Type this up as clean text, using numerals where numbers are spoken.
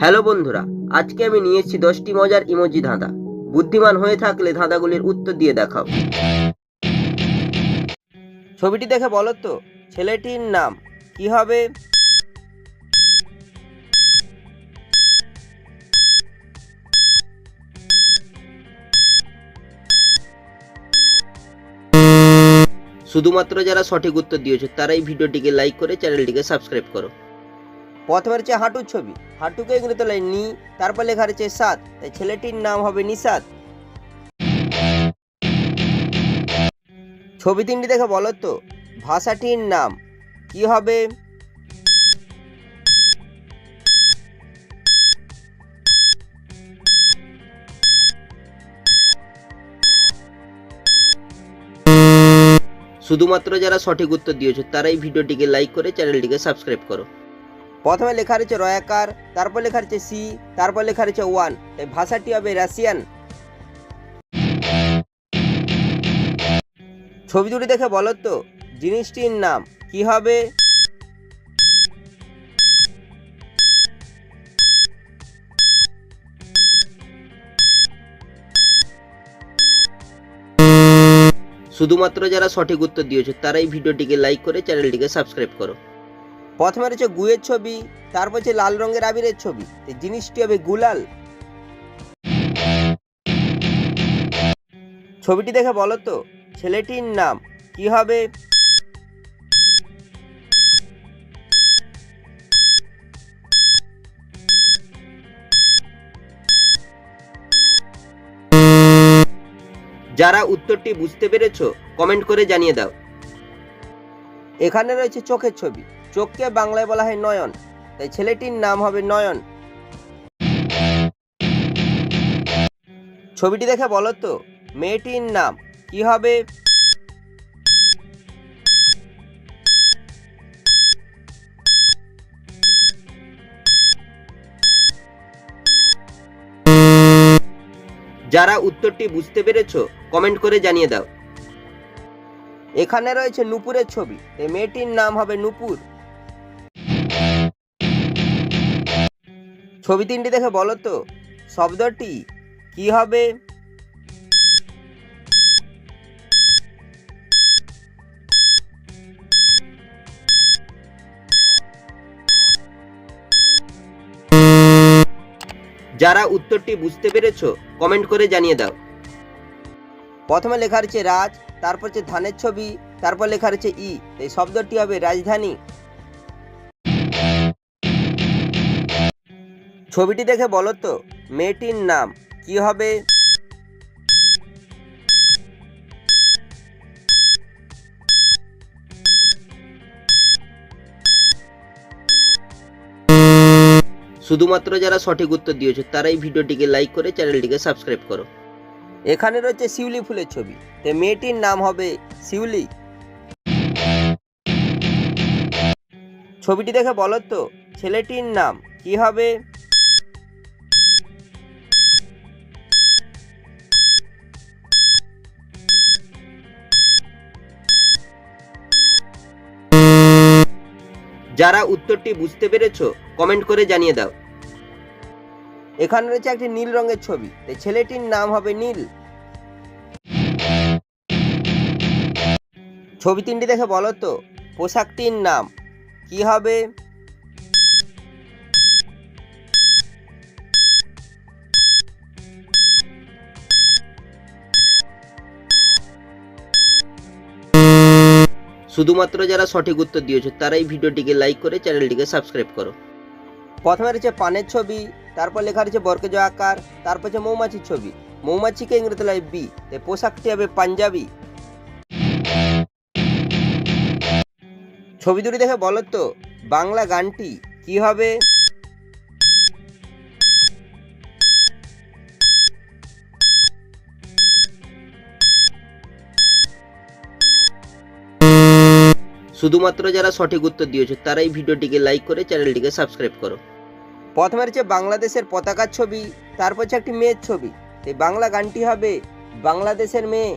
Hello বন্ধুরা, আজকে আমি নিয়ে এসেছি 10টি মজার ইমোজি ধাঁধা। বুদ্ধিমান হয়ে থাকলে ধাঁধাগুলির উত্তর দিয়ে দেখাও। ছবিটি দেখে বলো তো ছেলেটির নাম কি হবে? শুধুমাত্র যারা সঠিক উত্তর দিয়েছো তারাই ভিডিওটিকে লাইক করে চ্যানেলটিকে সাবস্ক্রাইব করো। প্রথমে রয়েছে হাঁটুর ছবি। হাঁটুকে ইংরেজিতে লেখা নি, তারপর লেখা রয়েছে সাত, তাই ছেলেটির নাম হবে নিসাত। ছবি তিনটি দেখে বলো তো ভাষাটির নাম কি হবে? শুধুমাত্র যারা সঠিক উত্তর দিয়েছো তারাই ভিডিওটিকে লাইক করে চ্যানেলটিকে সাবস্ক্রাইব করো। প্রথমে লেখা রয়েছে রয়াকার, তারপর লেখা রয়েছে সি, তারপর লেখা রয়েছে ওয়ান, তাই ভাষাটি হবে রাশিয়ান। ছবি দুটি দেখে বলো তো জিনিসটির নাম কি হবে? শুধুমাত্র যারা সঠিক উত্তর দিয়েছো তারাই ভিডিওটিকে লাইক করে চ্যানেলটিকে সাবস্ক্রাইব করো। প্রথমে রয়েছে গুয়ের ছবি, তারপর হচ্ছে লাল রঙের আবিরের ছবি, এই জিনিসটি হবে গুলাল। ছবিটি দেখে বলো তো ছেলেটির নাম কি হবে? যারা উত্তরটি বুঝতে পেরেছো কমেন্ট করে জানিয়ে দাও। এখানে রয়েছে চোখের ছবি। চোখকে বাংলায় বলা হয় নয়ন, তাই ছেলেটির নাম হবে নয়ন। ছবিটি দেখে বলো তো মেয়েটির নাম কি হবে? যারা উত্তরটি বুঝতে পেরেছো কমেন্ট করে জানিয়ে দাও। এখানে রয়েছে নূপুরের ছবি, এই মেয়েটির নাম হবে নূপুর। ছবি তিনটি দেখে বলো তো শব্দটি কি হবে? যারা উত্তরটি বুঝতে পেরেছো কমেন্ট করে জানিয়ে দাও। প্রথমে লেখা রয়েছে রাজ, তারপর হচ্ছে ধানের ছবি, তারপর লেখা রয়েছে ই, এই শব্দটি হবে রাজধানী। ছবিটি দেখে বলো তো মেয়েটির নাম কি হবে? শুধুমাত্র যারা সঠিক উত্তর দিয়েছো তারাই ভিডিওটিকে লাইক করে চ্যানেলটিকে সাবস্ক্রাইব করো। এখানে রয়েছে শিউলি ফুলের ছবি, তাই মেয়েটির নাম হবে শিউলি। ছবিটি দেখে বলো তো ছেলেটির নাম কি হবে? যারা উত্তরটি বুঝতে পেরেছো কমেন্ট করে জানিয়ে দাও। এখানে রয়েছে একটি নীল রঙের ছবি, তাই ছেলেটির নাম হবে নীল। ছবি তিনটি দেখে বলো তো পোশাকটির নাম কি হবে? শুধুমাত্র যারা সঠিক উত্তর দিয়েছো তারাই ভিডিওটিকে লাইক করে চ্যানেলটিকে সাবস্ক্রাইব করো। প্রথমে রয়েছে পানের ছবি, তারপর লেখা রয়েছে বর্গজ আকার, তারপর হচ্ছে মৌমাছির ছবি। মৌমাছিকে ইংরেজিতে লেখা বি, তাই পোশাকটি হবে পাঞ্জাবি। ছবি দুটি দেখে বলো তো বাংলা গানটি কি হবে? শুধুমাত্র যারা সঠিক উত্তর দিয়েছো তারাই ভিডিওটিকে লাইক করে চ্যানেলটিকে সাবস্ক্রাইব করো। প্রথমে রয়েছে বাংলাদেশের পতাকার ছবি, তারপর হচ্ছে একটি মেয়ের ছবি, এই বাংলা গানটি হবে বাংলাদেশের মেয়ে।